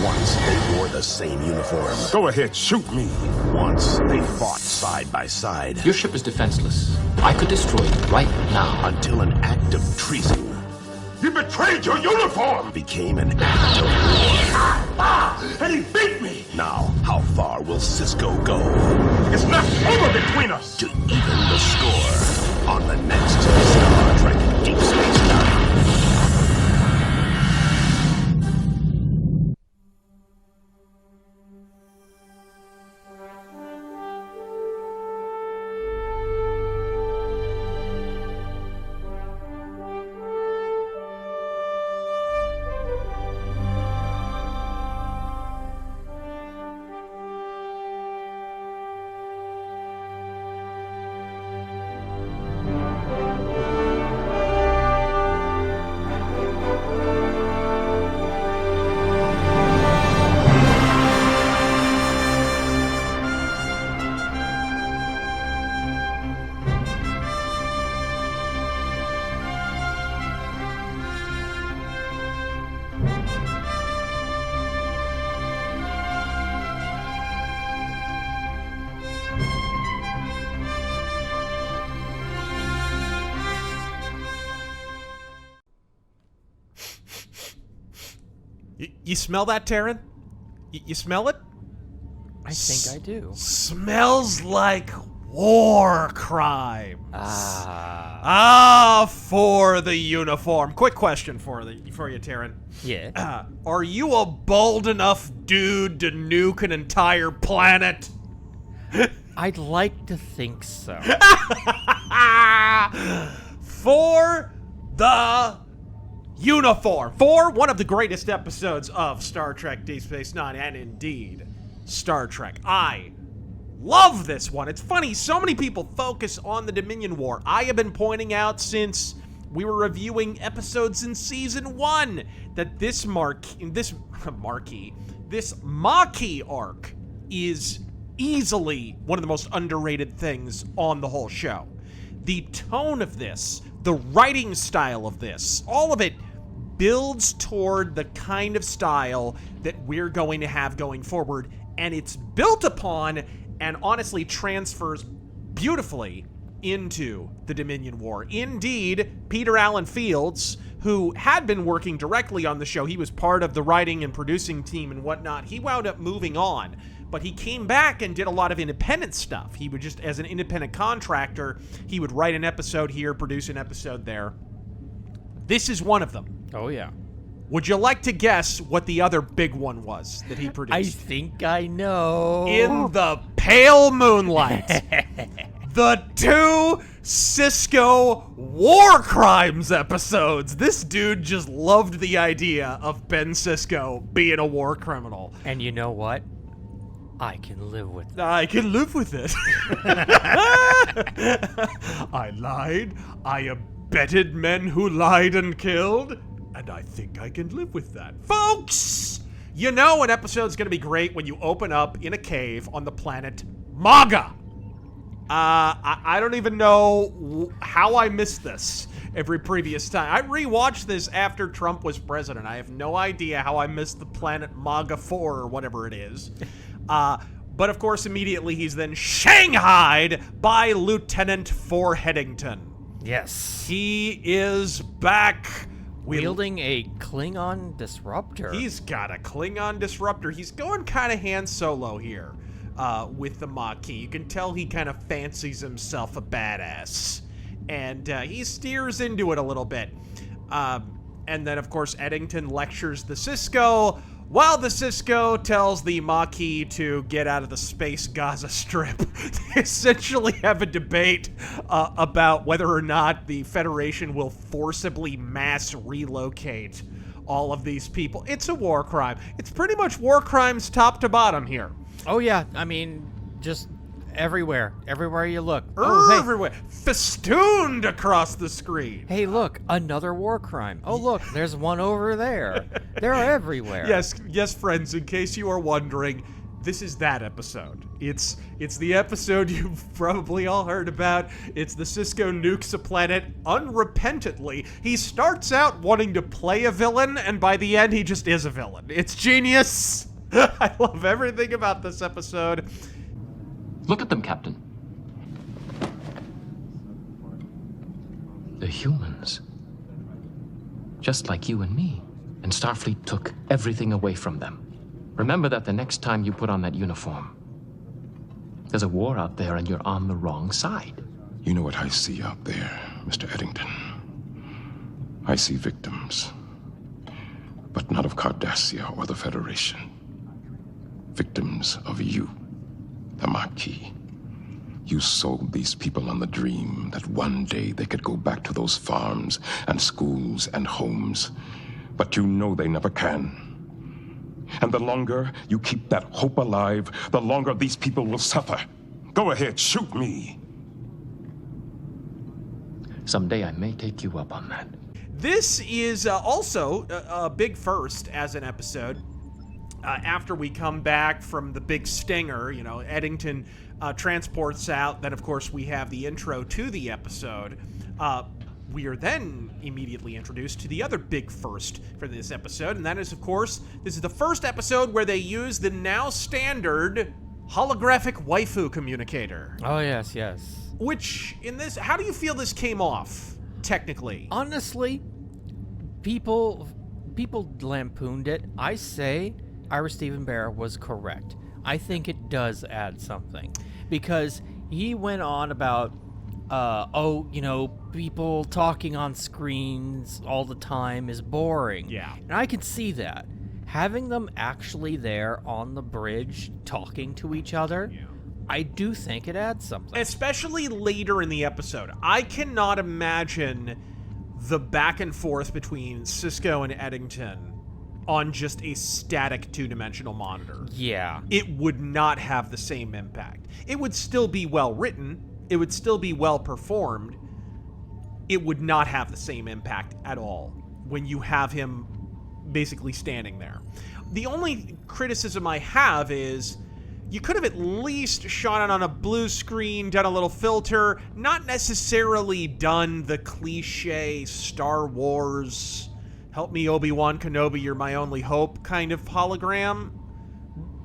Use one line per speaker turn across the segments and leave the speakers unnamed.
Once they wore the same uniform.
Go ahead, shoot me.
Once they fought side by side.
Your ship is defenseless. I could destroy it right now.
Until an act of treason.
You betrayed your uniform!
Became an act of war.
And he beat me!
Now, how far will Cisco go?
It's not over between us!
To even the score on the next Star Trek Deep Space Nine.
You smell that, Taryn? You smell it?
I think I do.
Smells like war crime. For the uniform. Quick question for you, Taryn.
Yeah.
Are you a bold enough dude to nuke an entire planet?
I'd like to think so.
For the uniform. For one of the greatest episodes of Star Trek Deep Space Nine, and indeed, Star Trek. I love this one. It's funny, so many people focus on the Dominion War. I have been pointing out since we were reviewing episodes in Season 1 that this Maquis arc is easily one of the most underrated things on the whole show. The tone of this, the writing style of this, all of it builds toward the kind of style that we're going to have going forward, and it's built upon and honestly transfers beautifully into the Dominion War. Indeed, Peter Allen Fields, who had been working directly on the show, he was part of the writing and producing team and whatnot, he wound up moving on, but he came back and did a lot of independent stuff. He would just, as an independent contractor, he would write an episode here, produce an episode there. This is one of them.
Oh, yeah.
Would you like to guess what the other big one was that he produced?
I think I know.
In the pale moonlight, the 2 Cisco war crimes episodes. This dude just loved the idea of Ben Sisko being a war criminal.
And you know what? I can live with it.
I can live with it. I lied. I abetted men who lied and killed. And I think I can live with that. Folks! You know an episode's gonna be great when you open up in a cave on the planet Maga. I don't even know how I missed this every previous time. I rewatched this after Trump was president. I have no idea how I missed the planet Maga 4 or whatever it is. But of course, immediately he's then shanghaied by Lieutenant for Eddington.
Yes.
He is back.
Wielding a Klingon disruptor.
He's got a Klingon disruptor. He's going kind of Han Solo here with the Maquis. You can tell he kind of fancies himself a badass. And he steers into it a little bit. And then, of course, Eddington lectures the Cisco, while the Cisco tells the Maquis to get out of the space Gaza Strip. They essentially have a debate about whether or not the Federation will forcibly mass relocate all of these people. It's a war crime. It's pretty much war crimes top to bottom here.
Oh, yeah. I mean, just everywhere. Everywhere you look.
Everywhere. Festooned across the screen.
Hey, look. Another war crime. Oh, look. There's one over there. They're everywhere.
Yes, friends. In case you are wondering, This is that episode. It's the episode you've probably all heard about. It's the Cisco nukes a planet unrepentantly. He starts out wanting to play a villain, and by the end, he just is a villain. It's genius. I love everything about this episode.
Look at them, Captain. The humans. Just like you and me. And Starfleet took everything away from them. Remember that the next time you put on that uniform. There's a war out there and you're on the wrong side.
You know what I see out there, Mr. Eddington? I see victims. But not of Cardassia or the Federation. Victims of you, the Maquis. You sold these people on the dream that one day they could go back to those farms and schools and homes. But you know they never can. And the longer you keep that hope alive, the longer these people will suffer. Go ahead, shoot me.
Someday I may take you up on that.
This is also a big first as an episode. After we come back from the big stinger, you know, Eddington transports out. Then, of course, we have the intro to the episode. We are then immediately introduced to the other big first for this episode, and that is, of course, this is the first episode where they use the now standard holographic waifu communicator.
Oh, yes, yes.
Which, in this, how do you feel this came off, technically?
Honestly, people lampooned it. I say Ira Steven Behr was correct. I think it does add something. Because he went on about, people talking on screens all the time is boring.
Yeah.
And I can see that. Having them actually there on the bridge talking to each other, yeah. I do think it adds something.
Especially later in the episode. I cannot imagine the back and forth between Cisco and Eddington on just a static two-dimensional monitor.
Yeah.
It would not have the same impact. It would still be well written. It would still be well performed. It would not have the same impact at all when you have him basically standing there. The only criticism I have is you could have at least shot it on a blue screen, done a little filter, not necessarily done the cliche Star Wars, help me Obi-Wan Kenobi, you're my only hope kind of hologram.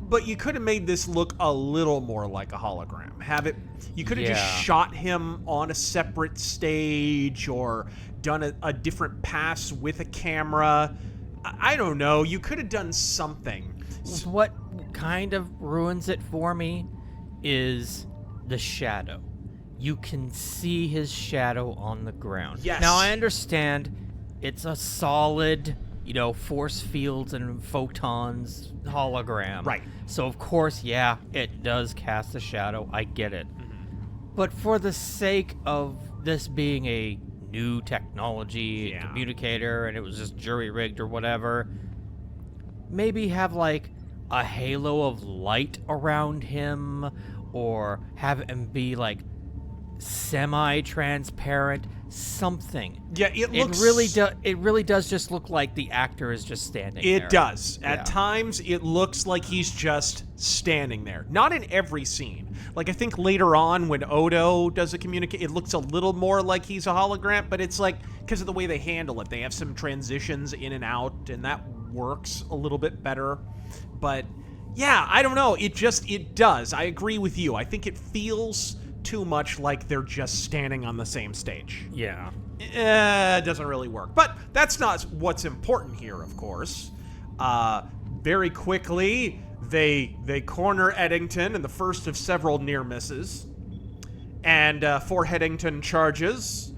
But you could have made this look a little more like a hologram. You could have just shot him on a separate stage or done a different pass with a camera. I don't know. You could have done something.
What kind of ruins it for me is the shadow. You can see his shadow on the ground.
Yes.
Now, I understand it's a solid, force fields and photons hologram.
Right.
So, of course, yeah, it does cast a shadow. I get it. Mm-hmm. But for the sake of this being a new technology communicator and it was just jury-rigged or whatever, maybe have, like, a halo of light around him or have him be, like, semi-transparent, something.
Yeah, it
really does just look like the actor is just standing there.
It does. At times, it looks like he's just standing there. Not in every scene. Like, I think later on when Odo does a communicate, it looks a little more like he's a hologram, but it's like, because of the way they handle it, they have some transitions in and out, and that works a little bit better. But, yeah, I don't know. It does. I agree with you. I think it feels too much like they're just standing on the same stage.
Yeah.
It doesn't really work. But that's not what's important here, of course. Very quickly, they corner Eddington in the first of several near misses. And for Eddington charges,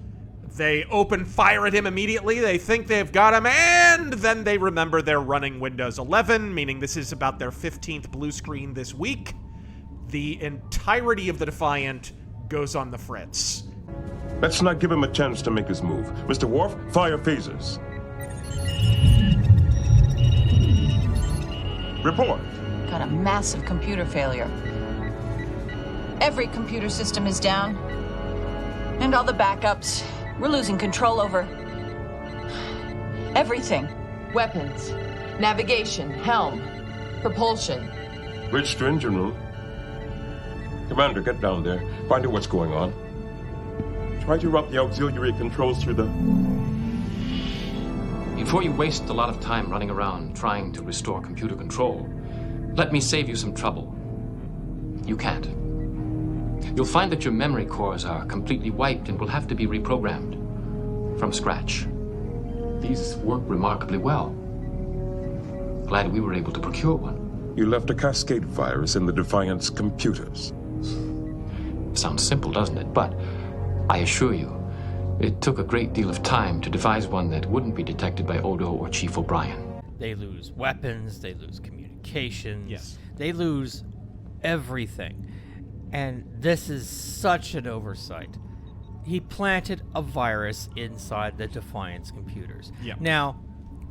they open fire at him immediately. They think they've got him, and then they remember they're running Windows 11, meaning this is about their 15th blue screen this week. The entirety of the Defiant goes on the fritz.
Let's not give him a chance to make his move. Mr. Worf, fire phasers. Report.
Got a massive computer failure. Every computer system is down. And all the backups. We're losing control over everything.
Weapons, navigation, helm, propulsion.
Reach to engine room. Commander, get down there. Find out what's going on. Try to route the auxiliary controls through the...
Before you waste a lot of time running around trying to restore computer control, let me save you some trouble. You can't. You'll find that your memory cores are completely wiped and will have to be reprogrammed from scratch. These work remarkably well. Glad we were able to procure one.
You left a cascade virus in the Defiance computers.
Sounds simple, doesn't it? But I assure you, it took a great deal of time to devise one that wouldn't be detected by Odo or Chief O'Brien.
They lose weapons, they lose communications,
Yes.
They lose everything. And this is such an oversight. He planted a virus inside the Defiance computers.
Yeah.
Now,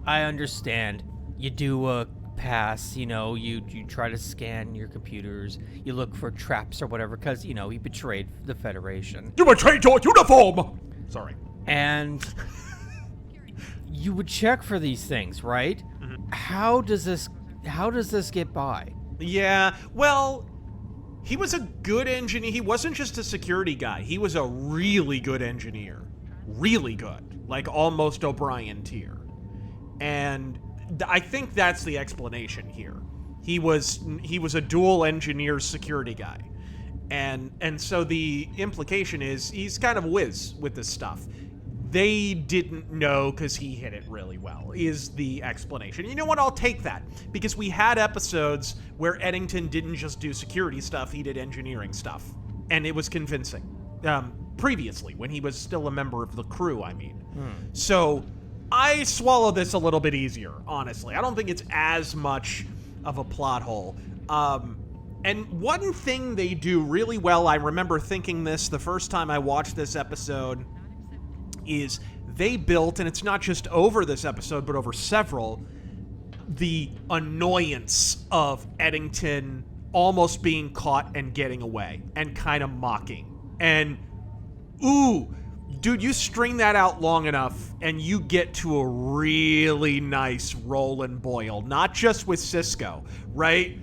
I understand you do a pass, you try to scan your computers, you look for traps or whatever, because, he betrayed the Federation.
You betrayed your uniform! Sorry.
And you would check for these things, right?
Mm-hmm.
How does this get by?
Yeah, well, he was a good engineer. He wasn't just a security guy. He was a really good engineer. Really good. Like almost O'Brien tier. And I think that's the explanation here. He was a dual engineer security guy. And so the implication is he's kind of a whiz with this stuff. They didn't know because he hit it really well, is the explanation. You know what? I'll take that. Because we had episodes where Eddington didn't just do security stuff, he did engineering stuff. And it was convincing. Previously, when he was still a member of the crew, I mean. So I swallow this a little bit easier, honestly. I don't think it's as much of a plot hole. And one thing they do really well, I remember thinking this the first time I watched this episode, is they built, and it's not just over this episode, but over several, the annoyance of Eddington almost being caught and getting away, and kind of mocking. And, ooh, dude, you string that out long enough, and you get to a really nice roll and boil, not just with Cisco, right?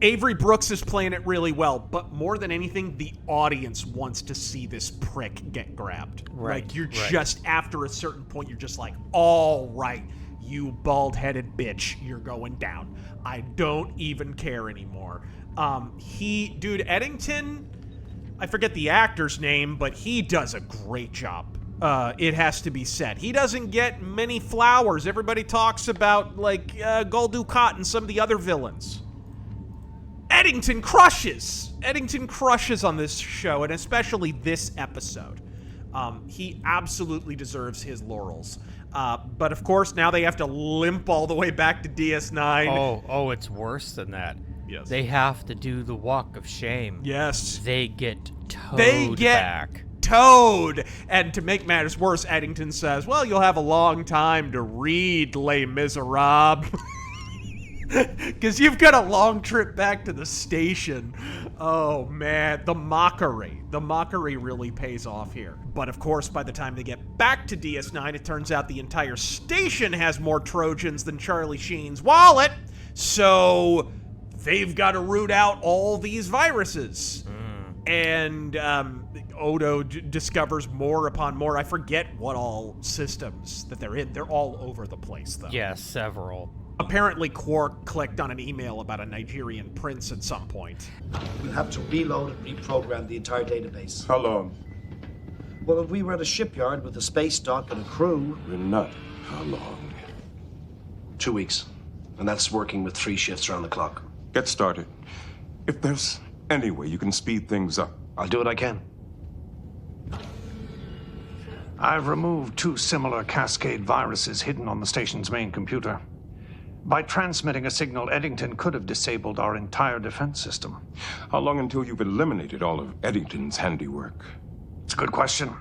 Avery Brooks is playing it really well, but more than anything, the audience wants to see this prick get grabbed.
Right,
Like, you're
right.
just, after a certain point, you're just like, all right, you bald-headed bitch, you're going down. I don't even care anymore. Dude, Eddington, I forget the actor's name, but he does a great job. It has to be said. He doesn't get many flowers. Everybody talks about, like, Gul Dukat and some of the other villains. Eddington crushes! Eddington crushes on this show, and especially this episode. He absolutely deserves his laurels. But of course, now they have to limp all the way back to DS9.
Oh, it's worse than that.
Yes.
They have to do the walk of shame.
Yes.
They get towed back.
Towed! And to make matters worse, Eddington says, well, you'll have a long time to read Les Miserables. Because you've got a long trip back to the station. Oh, man. The mockery. The mockery really pays off here. But, of course, by the time they get back to DS9, it turns out the entire station has more Trojans than Charlie Sheen's wallet. So they've got to root out all these viruses. And Odo discovers more upon more. I forget what all systems that they're in. They're all over the place, though.
Yeah, several.
Apparently, Quark clicked on an email about a Nigerian prince at some point.
We'll have to reload and reprogram the entire database.
How long?
Well, if we were at a shipyard with a space dock and a crew...
We're not. How long?
2 weeks. And that's working with 3 shifts around the clock.
Get started. If there's any way you can speed things up.
I'll do what I can.
I've removed 2 similar cascade viruses hidden on the station's main computer. By transmitting a signal, Eddington could have disabled our entire defense system.
How long until you've eliminated all of Eddington's handiwork?
It's a good question.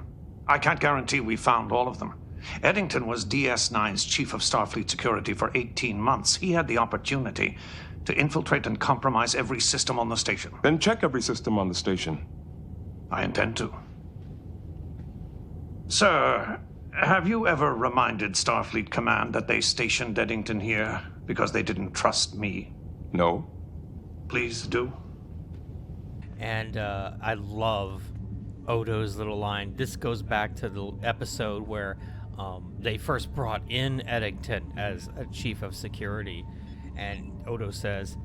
I can't guarantee we found all of them. Eddington was DS9's chief of Starfleet security for 18 months. He had the opportunity to infiltrate and compromise every system on the station.
Then check every system on the station.
I intend to. Sir, have you ever reminded Starfleet Command that they stationed Eddington here because they didn't trust me?
No.
Please do.
And I love Odo's little line. This goes back to the episode where they first brought in Eddington as a chief of security. And Odo says,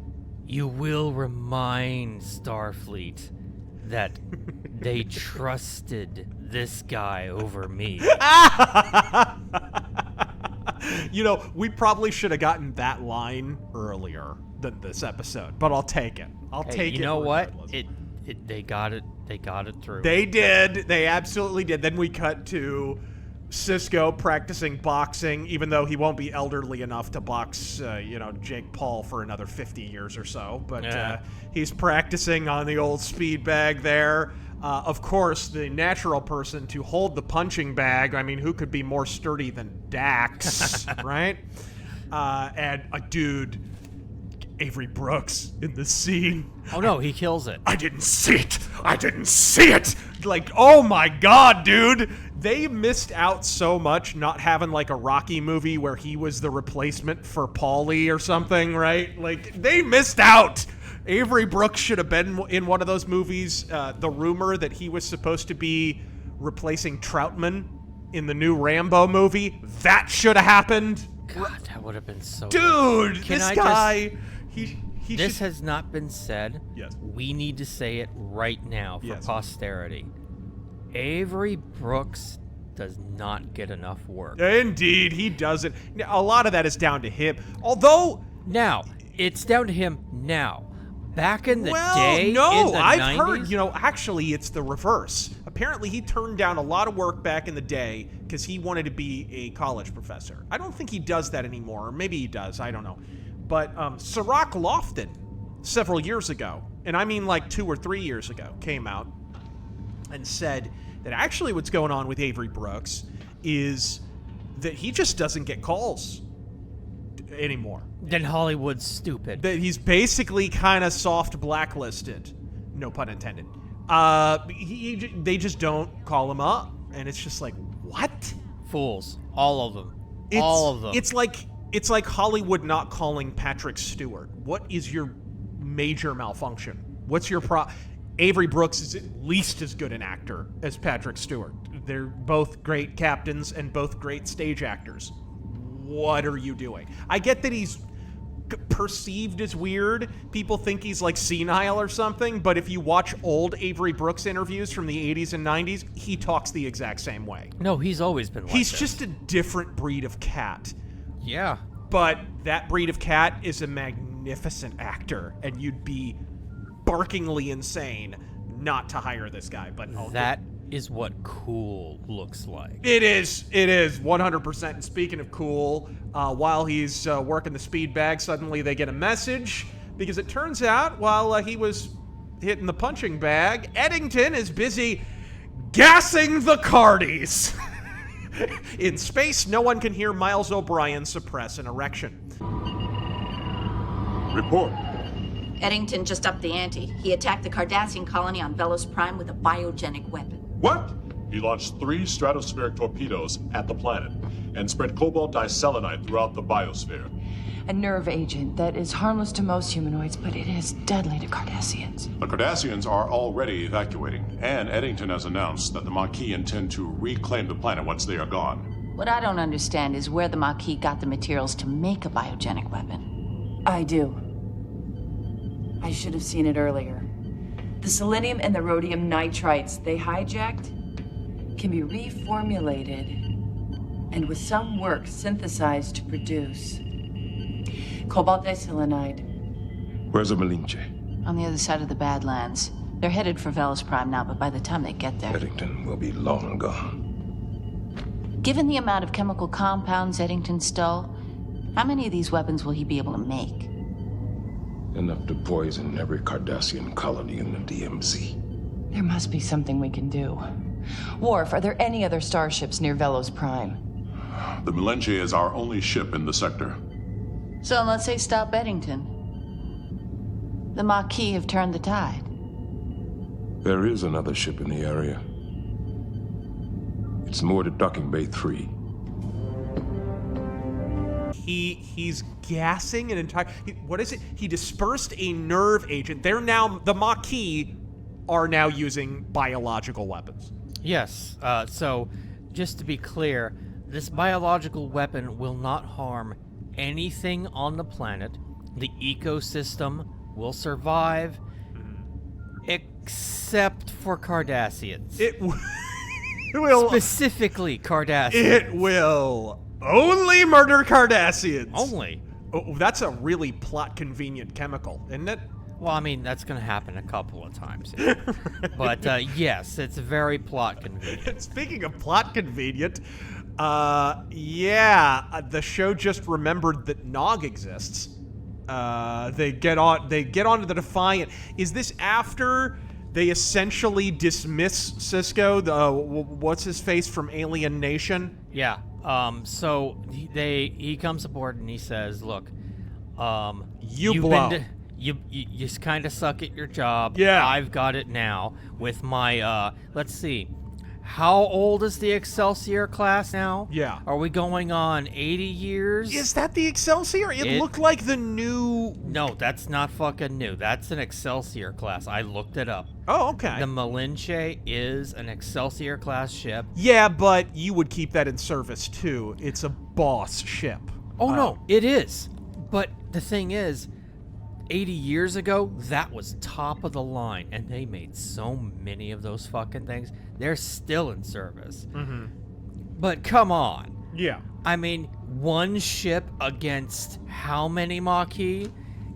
"You will remind Starfleet that they trusted this guy over me."
You know, we probably should have gotten that line earlier than this episode, but I'll take it. I'll take it.
You know what?
regardless.
They got it. They got it through.
They did. They absolutely did. Then we cut to Sisko practicing boxing, even though he won't be elderly enough to box, Jake Paul for another 50 years or so. But he's practicing on the old speed bag there. Of course, the natural person to hold the punching bag, I mean, who could be more sturdy than Dax, right? And a dude, Avery Brooks, in the scene.
Oh, no, he kills it.
I didn't see it. I didn't see it. Like, oh my God, dude. They missed out so much not having like a Rocky movie where he was the replacement for Paulie or something, right? Like, they missed out. Avery Brooks should have been in one of those movies. The rumor that he was supposed to be replacing Troutman in the new Rambo movie, that should have happened.
God, that would have been so
Dude,
good.
this guy,
This has not been said.
Yes.
We need to say it right now for
Yes.
posterity. Avery Brooks does not get enough work.
Indeed, he doesn't. A lot of that is down to him. Although...
Now, it's down to him now. Back in the
Well,
day,
no,
in the
I've
90s,
heard, actually it's the reverse. Apparently he turned down a lot of work back in the day because he wanted to be a college professor. I don't think he does that anymore, or maybe he does, I don't know. But Sirach Lofton, several years ago, and I mean like 2 or 3 years ago, came out and said that actually what's going on with Avery Brooks is that he just doesn't get calls anymore.
Then Hollywood's stupid.
That he's basically kind of soft blacklisted, no pun intended. They just don't call him up, and it's just like, what?
Fools, all of them, all of them.
It's like Hollywood not calling Patrick Stewart. What is your major malfunction? What's your Avery Brooks is at least as good an actor as Patrick Stewart. They're both great captains and both great stage actors. What are you doing? I get that he's perceived as weird. People think he's like senile or something, but if you watch old Avery Brooks interviews from the 80s and 90s, he talks the exact same way.
No, he's always been like
He's
this.
just a different breed of cat.
Yeah.
But that breed of cat is a magnificent actor, and you'd be barkingly insane not to hire this guy. But
that is what cool looks like.
It is 100%. And speaking of cool, while he's working the speed bag, suddenly they get a message, because it turns out while he was hitting the punching bag, Eddington is busy gassing the Cardies. In space, no one can hear Miles O'Brien suppress an erection.
Report.
Eddington just upped the ante. He attacked the Cardassian colony on Velos Prime with a biogenic weapon.
What?
He launched 3 stratospheric torpedoes at the planet and spread cobalt diselenite throughout the biosphere.
A nerve agent that is harmless to most humanoids, but it is deadly to Cardassians.
The Cardassians are already evacuating, and Eddington has announced that the Maquis intend to reclaim the planet once they are gone.
What I don't understand is where the Maquis got the materials to make a biogenic weapon.
I do. I should have seen it earlier. The selenium and the rhodium nitrites they hijacked can be reformulated and with some work synthesized to produce cobalt diselenide.
Where's the Malinche?
On the other side of the Badlands. They're headed for Velos Prime now, but by the time they get there...
Eddington will be long gone.
Given the amount of chemical compounds Eddington stole, how many of these weapons will he be able to make?
Enough to poison every Cardassian colony in the DMZ.
There must be something we can do. Worf, are there any other starships near Velos Prime?
The Malinche is our only ship in the sector.
So let's say stop Eddington. The Maquis have turned the tide.
There is another ship in the area. It's moored at Docking Bay 3.
he's gassing an entire... what is it? He dispersed a nerve agent. They're now... the Maquis are now using biological weapons.
Yes. So, just to be clear, this biological weapon will not harm anything on the planet. The ecosystem will survive, except for Cardassians.
It will...
specifically Cardassians.
It will only murder Cardassians.
Only.
Oh, that's a really plot-convenient chemical, isn't it?
Well, I mean, that's going to happen a couple of times. But, yes, it's very plot convenient.
Speaking of plot convenient, the show just remembered that Nog exists. They get onto the Defiant. Is this after they essentially dismiss Cisco, the what's his face from Alien Nation?
Yeah. So he comes aboard and he says, "Look,
you blow.
You kind of suck at your job.
Yeah.
I've got it now with my let's see. How old is the Excelsior class now?
Yeah.
Are we going on 80 years?
Is that the Excelsior? It looked like the new...
No, that's not fucking new. That's an Excelsior class. I looked it up.
Oh, okay.
The Malinche is an Excelsior class ship.
Yeah, but you would keep that in service, too. It's a boss ship.
Oh, no, it is. But the thing is, 80 years ago, that was top of the line, and they made so many of those fucking things. They're still in service.
Mm-hmm.
But come on.
Yeah.
I mean, one ship against how many Maquis?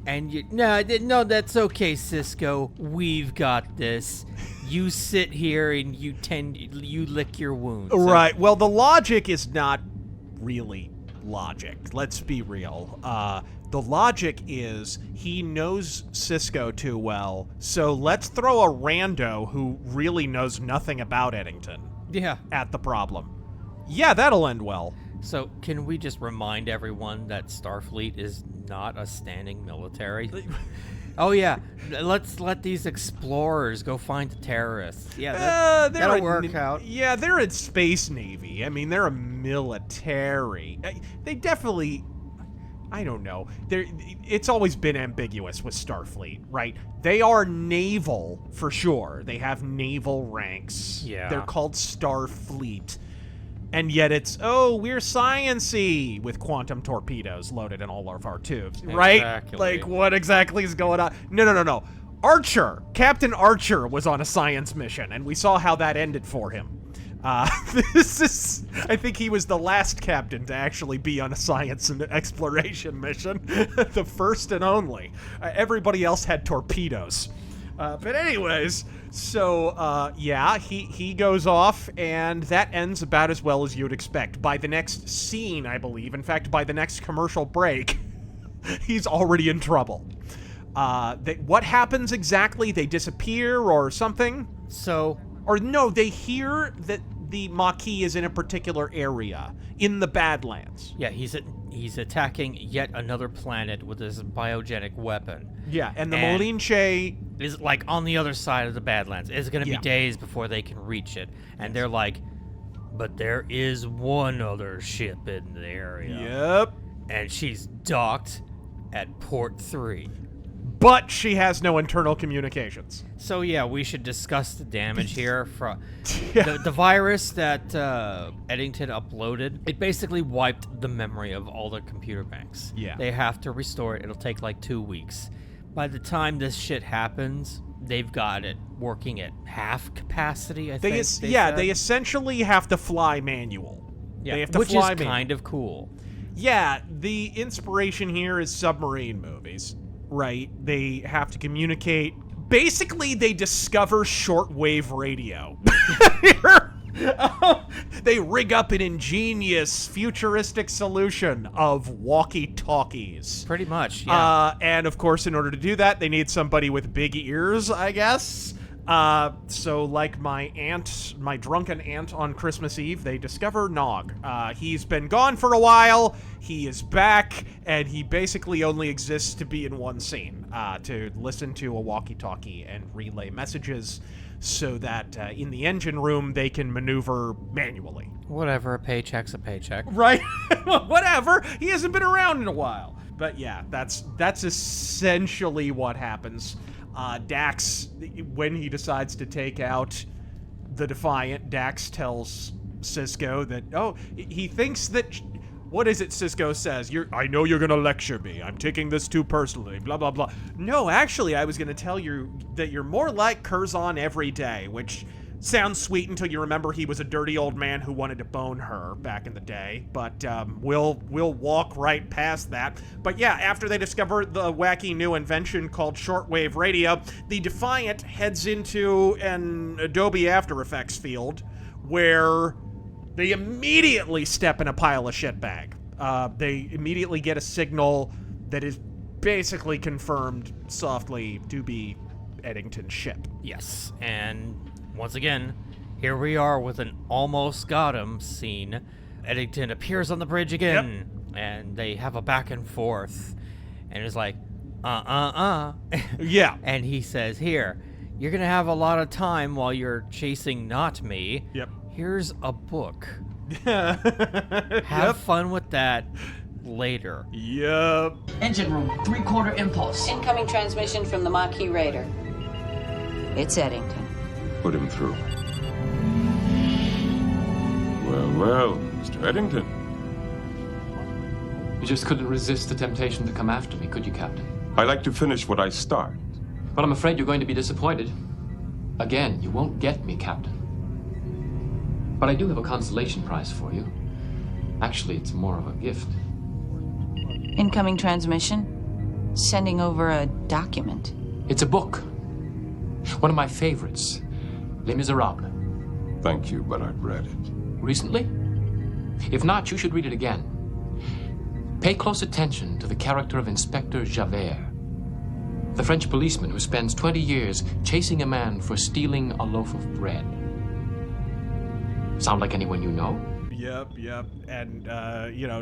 And no, that's okay, Cisco. We've got this. You sit here and you lick your wounds.
Right. Well, the logic is not really logic. Let's be real. The logic is he knows Cisco too well, so let's throw a rando who really knows nothing about Eddington at the problem. Yeah, that'll end well.
So can we just remind everyone that Starfleet is not a standing military? Oh yeah, let's let these explorers go find the terrorists. Yeah, that'll work out.
Yeah, they're a space navy. I mean, they're a military. They definitely... I don't know. It's always been ambiguous with Starfleet, right? They are naval, for sure. They have naval ranks.
Yeah.
They're called Starfleet. And yet it's, oh, we're science-y with quantum torpedoes loaded in all of our tubes, right?
Exactly.
Like, what exactly is going on? No. Archer, Captain Archer was on a science mission, and we saw how that ended for him. I think he was the last captain to actually be on a science and exploration mission. The first and only. Everybody else had torpedoes. But anyways, so, he goes off, and that ends about as well as you'd expect. By the next scene, I believe, in fact, by the next commercial break, he's already in trouble. What happens exactly? They disappear or something?
So...
Or no, they hear that the Maquis is in a particular area, in the Badlands.
Yeah, he's attacking yet another planet with his biogenic weapon.
Yeah, and the Malinche...
is, like, on the other side of the Badlands. It's going to be days before they can reach it. And they're like, but there is one other ship in the area.
Yep.
And she's docked at Port 3.
But she has no internal communications.
So yeah, we should discuss the damage here. From the virus that Eddington uploaded, it basically wiped the memory of all the computer banks.
Yeah.
They have to restore it. It'll take like 2 weeks. By the time this shit happens, they've got it working at half capacity, I think.
They essentially have to fly manual.
Yeah,
they have to
which
fly
is kind of cool.
Yeah, the inspiration here is submarine movies. Right, they have to communicate. Basically, they discover shortwave radio. They rig up an ingenious, futuristic solution of walkie-talkies.
Pretty much, yeah.
And of course, in order to do that, they need somebody with big ears, I guess. So like my drunken aunt on Christmas Eve, they discover Nog. He's been gone for a while, he is back, and he basically only exists to be in one scene, to listen to a walkie-talkie and relay messages so that in the engine room they can maneuver manually.
Whatever, a paycheck's a paycheck.
Right? Whatever, he hasn't been around in a while. But yeah, that's essentially what happens. Dax, when he decides to take out the Defiant, Dax tells Cisco that, he thinks that, what is it Cisco says? I know you're gonna lecture me. I'm taking this too personally, blah, blah, blah. No, actually, I was gonna tell you that you're more like Curzon every day, which sounds sweet until you remember he was a dirty old man who wanted to bone her back in the day, but we'll walk right past that. But yeah, after they discover the wacky new invention called shortwave radio, the Defiant heads into an Adobe After Effects field where they immediately step in a pile of shitbag. They immediately get a signal that is basically confirmed softly to be Eddington's ship.
Yes, and once again, here we are with an almost got him scene. Eddington appears on the bridge again, and they have a back and forth, and it's like,
Yeah.
And he says, here, you're gonna have a lot of time while you're chasing not me.
Yep.
Here's a book. Have fun with that later.
Yep.
Engine room, 3/4 impulse.
Incoming transmission from the Maquis Raider. It's Eddington.
Put him through. Well, Mr. Eddington.
You just couldn't resist the temptation to come after me, could you, Captain?
I like to finish what I start.
But I'm afraid you're going to be disappointed. Again, you won't get me, Captain. But I do have a consolation prize for you. Actually, it's more of a gift.
Incoming transmission. Sending over a document.
It's a book. One of my favorites. Les Miserables.
Thank you, but I've read it.
Recently? If not, you should read it again. Pay close attention to the character of Inspector Javert, the French policeman who spends 20 years chasing a man for stealing a loaf of bread. Sound like anyone you know?
Yep. And,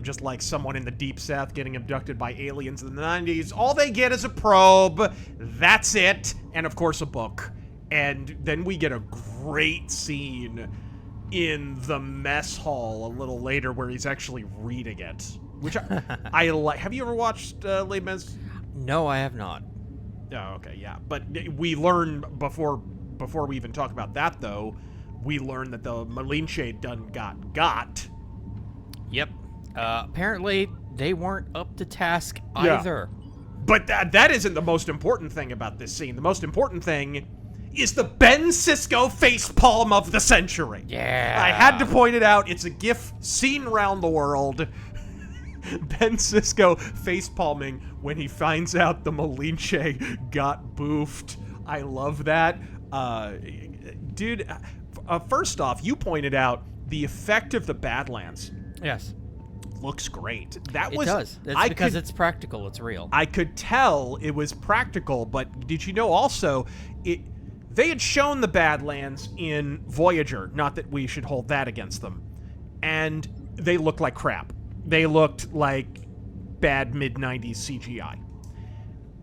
just like someone in the Deep South getting abducted by aliens in the 90s, all they get is a probe. That's it. And, of course, a book. And then we get a great scene in the mess hall a little later where he's actually reading it, which I like. Have you ever watched Les Mis?
No, I have not.
Oh, okay, yeah. But we learn before we even talk about that, though, we learn that the Malinche done got.
Yep. Apparently, they weren't up to task either.
But that isn't the most important thing about this scene. The most important thing is the Ben Sisko facepalm of the century.
Yeah.
I had to point it out. It's a gif seen around the world. Ben Sisko facepalming when he finds out the Malinche got boofed. I love that. Dude, first off, you pointed out the effect of the Badlands.
Yes.
Looks great.
It does. It's because it's practical. It's real.
I could tell it was practical, but did you know also they had shown the Badlands in Voyager, not that we should hold that against them, and they looked like crap. They looked like bad mid-90s CGI.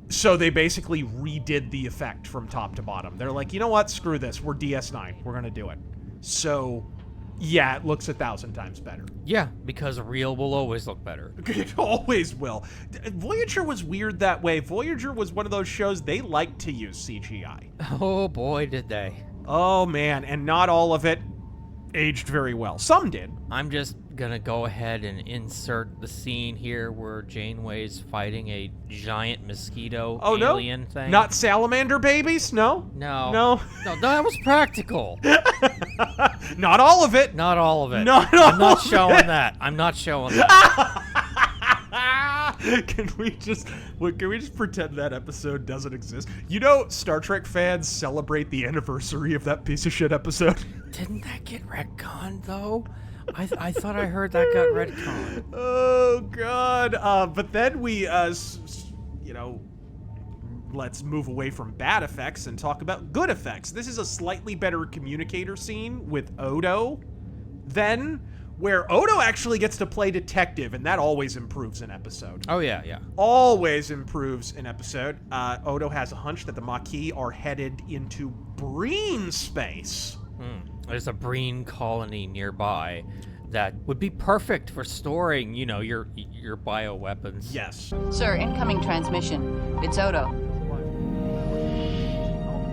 So they basically redid the effect from top to bottom. They're like, you know what? Screw this. We're DS9. We're going to do it. So, yeah, it looks 1,000 times better.
Yeah, because real will always look better.
It always will. Voyager was weird that way. Voyager was one of those shows they liked to use CGI.
Oh, boy, did they.
Oh, man. And not all of it aged very well. Some did.
I'm just gonna go ahead and insert the scene here where Janeway's fighting a giant mosquito alien thing.
Not salamander babies? No?
No, that was practical.
Not all of it.
Not all of it.
I'm
not showing that. I'm not showing that.
Can we just pretend that episode doesn't exist? You know, Star Trek fans celebrate the anniversary of that piece of shit episode.
Didn't that get retconned though? I thought I heard that got retconned.
Oh God! But then we, let's move away from bad effects and talk about good effects. This is a slightly better communicator scene with Odo then, where Odo actually gets to play detective, and that always improves an episode.
Oh, yeah, yeah.
Always improves an episode. Odo has a hunch that the Maquis are headed into Breen space.
There's a Breen colony nearby that would be perfect for storing, you know, your bioweapons.
Yes.
Sir, incoming transmission. It's Odo.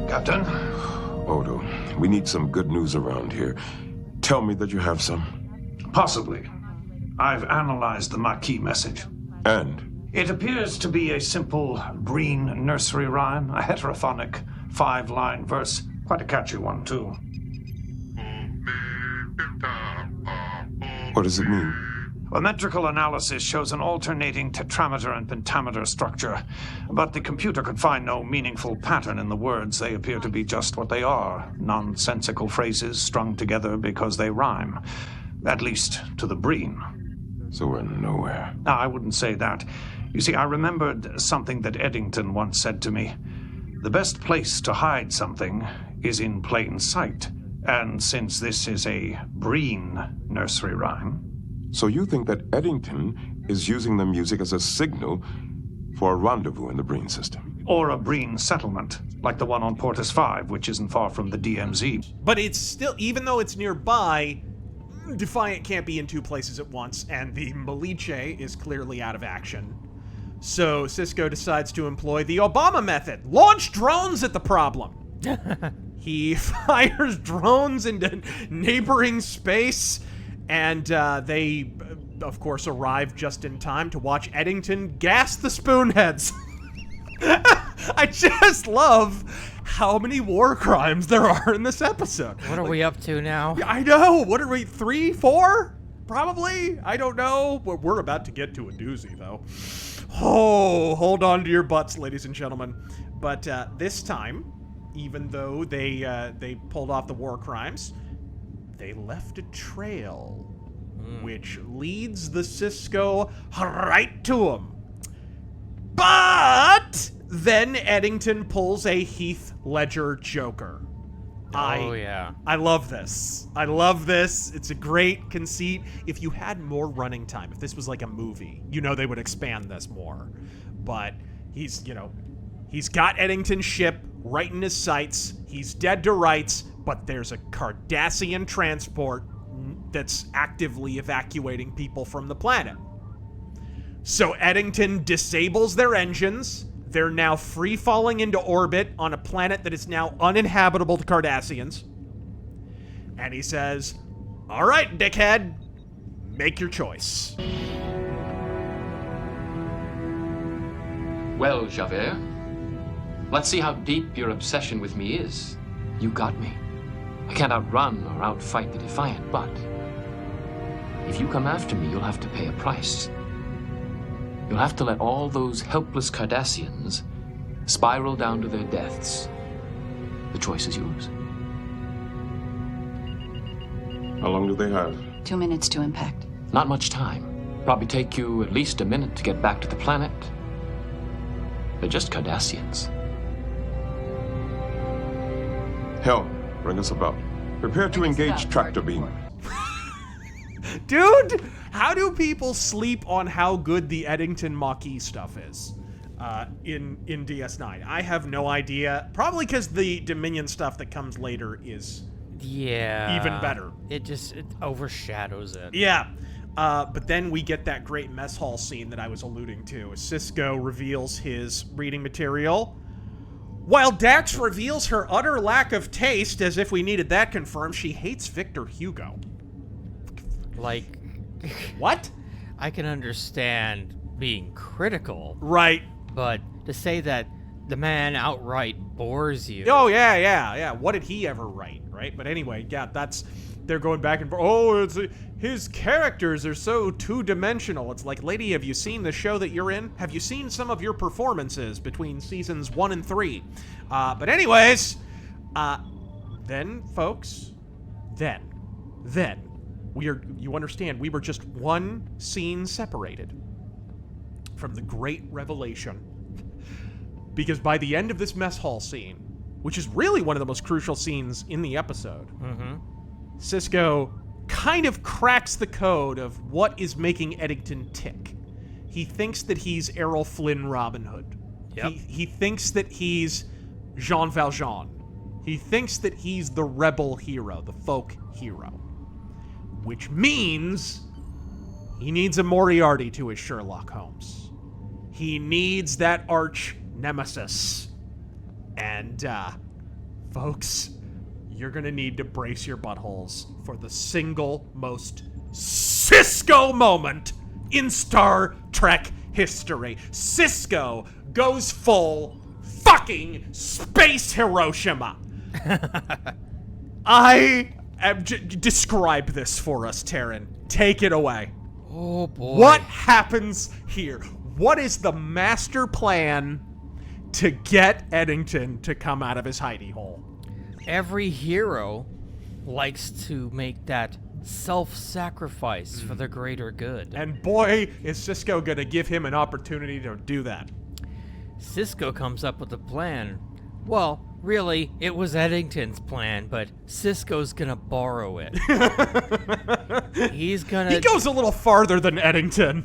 Captain?
Odo, we need some good news around here. Tell me that you have some.
Possibly. I've analyzed the Maquis message.
And?
It appears to be a simple Breen nursery rhyme, a heterophonic 5-line verse. Quite a catchy one, too.
What does it mean?
A metrical analysis shows an alternating tetrameter and pentameter structure, but the computer could find no meaningful pattern in the words. They appear to be just what they are, nonsensical phrases strung together because they rhyme, at least to the Breen.
So we're nowhere.
No, I wouldn't say that. You see, I remembered something that Eddington once said to me. The best place to hide something is in plain sight. And since this is a Breen nursery rhyme...
So you think that Eddington is using the music as a signal for a rendezvous in the Breen system?
Or a Breen settlement, like the one on Portus 5, which isn't far from the DMZ.
But it's still, even though it's nearby, Defiant can't be in two places at once, and the Maliche is clearly out of action. So Cisco decides to employ the Obama method. Launch drones at the problem. He fires drones into neighboring space, and they, of course, arrive just in time to watch Eddington gas the Spoonheads. I just love how many war crimes there are in this episode.
What are we up to now?
I know. What are we, 3, 4? Probably? I don't know. But we're about to get to a doozy, though. Oh, hold on to your butts, ladies and gentlemen. But this time, even though they pulled off the war crimes, they left a trail, which leads the Cisco right to him. But then Eddington pulls a Heath Ledger Joker.
Yeah.
I love this. I love this. It's a great conceit. If you had more running time, if this was like a movie, you know they would expand this more. But he's got Eddington's ship right in his sights. He's dead to rights, but there's a Cardassian transport that's actively evacuating people from the planet. So Eddington disables their engines. They're now free-falling into orbit on a planet that is now uninhabitable to Cardassians. And he says, "All right, dickhead, make your choice."
Well, Javert, let's see how deep your obsession with me is. You got me. I can't outrun or outfight the Defiant, but if you come after me, you'll have to pay a price. You'll have to let all those helpless Cardassians spiral down to their deaths. The choice is yours.
How long do they have?
2 minutes to impact.
Not much time. Probably take you at least a minute to get back to the planet. They're just Cardassians.
Hell, bring us about. Prepare to engage tractor beam.
Dude, how do people sleep on how good the Eddington Maquis stuff is in DS9? I have no idea. Probably because the Dominion stuff that comes later is even better.
It overshadows it.
Yeah. But then we get that great mess hall scene that I was alluding to. Cisco reveals his reading material, while Dax reveals her utter lack of taste, as if we needed that confirmed. She hates Victor Hugo.
Like,
what?
I can understand being critical.
Right.
But to say that the man outright bores you.
Oh, yeah. What did he ever write, right? But anyway, yeah, they're going back and forth. Oh, his characters are so two-dimensional. It's like, lady, have you seen the show that you're in? Have you seen some of your performances between seasons 1 and 3? But anyways, then, folks, you understand, we were just one scene separated from the great revelation. Because by the end of this mess hall scene, which is really one of the most crucial scenes in the episode, Cisco kind of cracks the code of what is making Eddington tick. He thinks that he's Errol Flynn Robin Hood.
Yep.
He thinks that he's Jean Valjean. He thinks that he's the rebel hero, the folk hero. Which means he needs a Moriarty to his Sherlock Holmes. He needs that arch nemesis. And, folks, you're gonna need to brace your buttholes for the single most Cisco moment in Star Trek history. Cisco goes full fucking space Hiroshima. Describe this for us, Taryn. Take it away.
Oh, boy.
What happens here? What is the master plan to get Eddington to come out of his hidey hole?
Every hero likes to make that self-sacrifice for the greater good.
And boy, is Cisco gonna give him an opportunity to do that.
Cisco comes up with a plan. Well, really, it was Eddington's plan, but Cisco's gonna borrow it. He
goes a little farther than Eddington.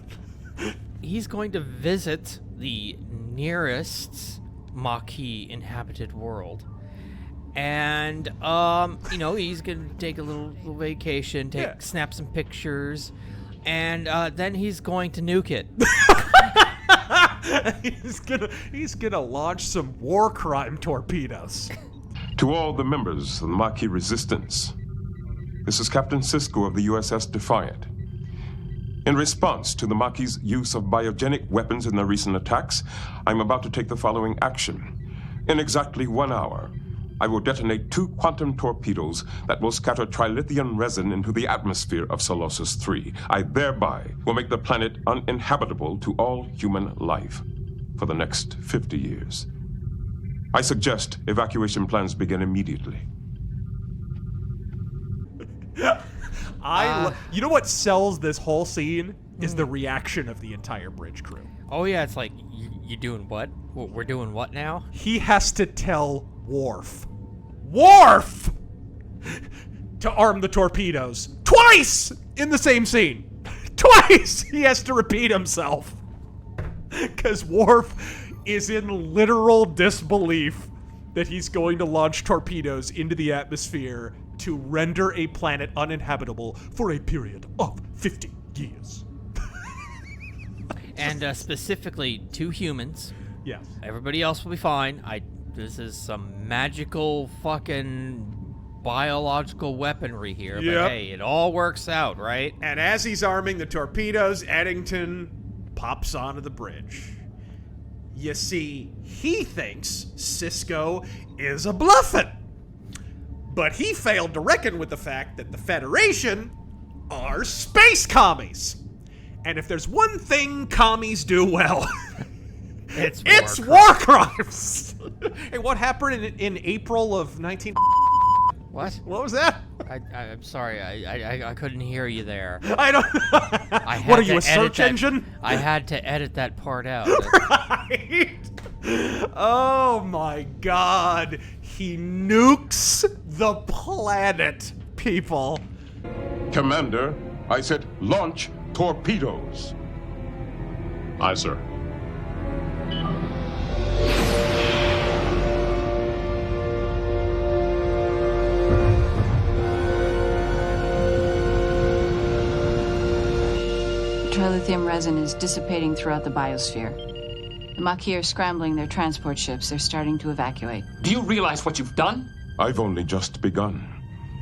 He's going to visit the nearest Maquis inhabited world. And, he's gonna take a little vacation, snap some pictures, and then he's going to nuke it.
He's gonna launch some war crime torpedoes.
To all the members of the Maquis Resistance, this is Captain Cisco of the USS Defiant. In response to the Maquis' use of biogenic weapons in their recent attacks, I'm about to take the following action. In exactly 1 hour, I will detonate 2 quantum torpedoes that will scatter trilithium resin into the atmosphere of Solosus 3. I thereby will make the planet uninhabitable to all human life for the next 50 years. I suggest evacuation plans begin immediately.
You know what sells this whole scene is the reaction of the entire bridge crew.
Oh yeah, it's like, you doing what? We're doing what now?
He has to tell Worf to arm the torpedoes twice in the same scene. Twice he has to repeat himself because Worf is in literal disbelief that he's going to launch torpedoes into the atmosphere to render a planet uninhabitable for a period of 50 years.
And specifically 2 humans.
Yes.
Everybody else will be fine. This is some magical fucking biological weaponry here, but hey, it all works out, right?
And as he's arming the torpedoes, Eddington pops onto the bridge. You see, he thinks Cisco is a bluffin'. But he failed to reckon with the fact that the Federation are space commies. And if there's one thing commies do well, it's war crimes. Hey, what happened in April of 19...
What?
What was that?
I'm sorry, I couldn't hear you there.
I don't... What are you, a search engine?
I had to edit that part out.
Right? Oh my god. He nukes the planet, people.
Commander, I said launch torpedoes.
Aye, sir.
Trilithium resin is dissipating throughout the biosphere. The Maquis are scrambling their transport ships. They're starting to evacuate.
Do you realize what you've done?
I've only just begun.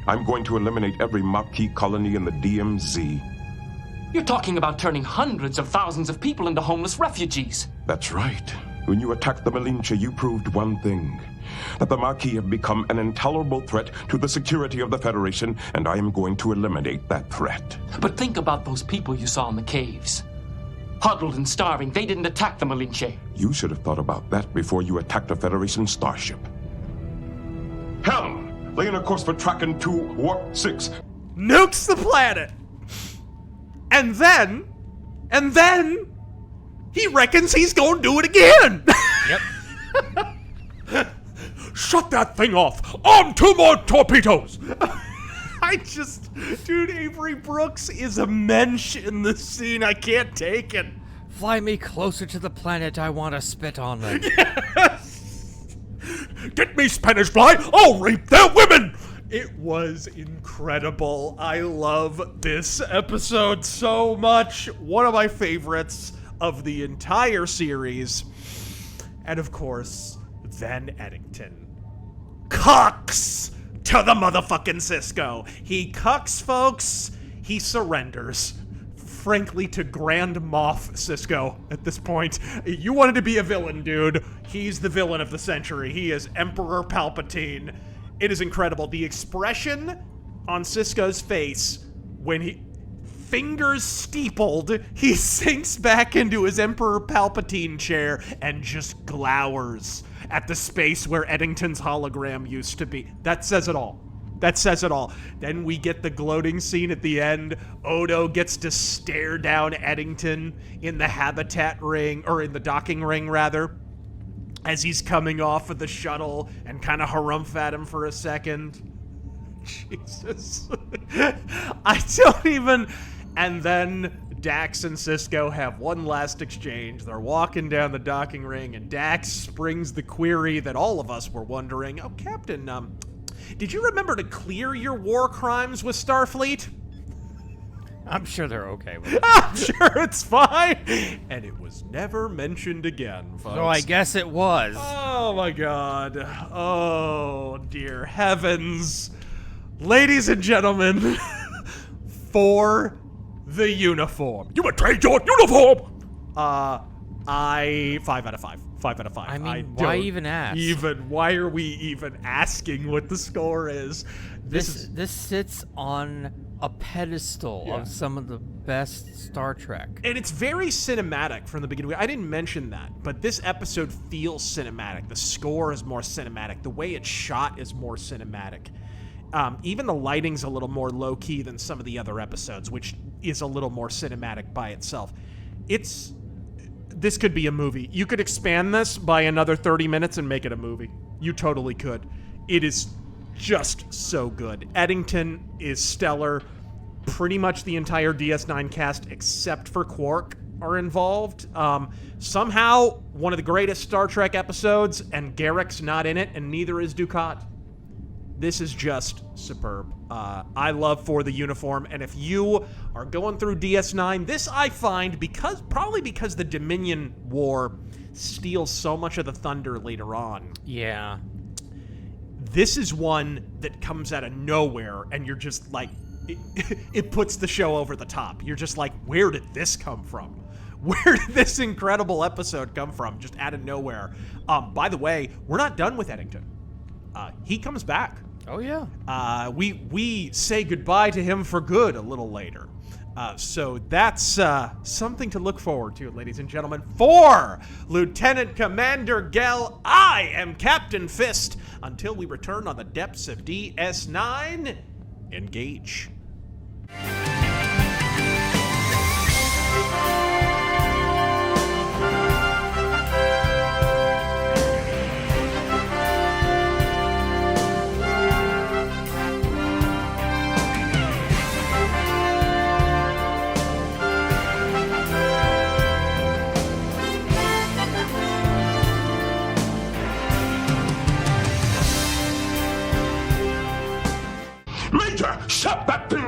I'm going to eliminate every Maquis colony in the DMZ.
You're talking about turning hundreds of thousands of people into homeless refugees.
That's right. When you attacked the Malinche, you proved one thing. That the Maquis have become an intolerable threat to the security of the Federation, and I am going to eliminate that threat.
But think about those people you saw in the caves. Huddled and starving, they didn't attack the Malinche.
You should have thought about that before you attacked a Federation starship. Helm, lay in a course for Tracken 2, Warp 6.
Nukes the planet! And then, he reckons he's gonna do it again!
Yep.
Shut that thing off! On 2 more torpedoes! Dude, Avery Brooks is a mensch in this scene. I can't take it.
Fly me closer to the planet. I want to spit on them.
Yes! Get me Spanish fly. I'll rape their women. It was incredible. I love this episode so much. One of my favorites of the entire series. And of course, then Eddington cucks to the motherfucking Cisco. He cucks, folks. He surrenders. Frankly, to Grand Moff Cisco at this point. You wanted to be a villain, dude. He's the villain of the century. He is Emperor Palpatine. It is incredible. The expression on Cisco's face when he, fingers steepled, he sinks back into his Emperor Palpatine chair and just glowers at the space where Eddington's hologram used to be. That says it all. That says it all. Then we get the gloating scene at the end. Odo gets to stare down Eddington in the habitat ring, or in the docking ring, rather, as he's coming off of the shuttle and kind of harumph at him for a second. Jesus. I don't even... And then Dax and Cisco have one last exchange. They're walking down the docking ring, and Dax springs the query that all of us were wondering. Oh, Captain, did you remember to clear your war crimes with Starfleet?
I'm sure they're okay with it.
I'm sure it's fine. And it was never mentioned again, folks.
So I guess it was.
Oh, my God. Oh, dear heavens. Ladies and gentlemen, for the uniform. You betrayed your uniform! 5 out of 5. 5 out of 5.
I mean, why even ask?
Why are we even asking what the score is?
This sits on a pedestal of some of the best Star Trek.
And it's very cinematic from the beginning. I didn't mention that, but this episode feels cinematic. The score is more cinematic. The way it's shot is more cinematic. Even the lighting's a little more low-key than some of the other episodes, which is a little more cinematic by itself. This could be a movie. You could expand this by another 30 minutes and make it a movie. You totally could. It is just so good. Eddington is stellar. Pretty much the entire DS9 cast, except for Quark, are involved. Somehow, one of the greatest Star Trek episodes, and Garrick's not in it, and neither is Dukat. This is just superb. I love For the Uniform, and if you are going through DS9, this I find, probably because the Dominion War steals so much of the thunder later on.
Yeah.
This is one that comes out of nowhere, and you're just like, it puts the show over the top. You're just like, where did this come from? Where did this incredible episode come from? Just out of nowhere. By the way, we're not done with Eddington. He comes back.
Oh, yeah.
We say goodbye to him for good a little later. So that's something to look forward to, ladies and gentlemen. For Lieutenant Commander Gell, I am Captain Fist. Until we return on the depths of DS9, engage.
Major, shut that thing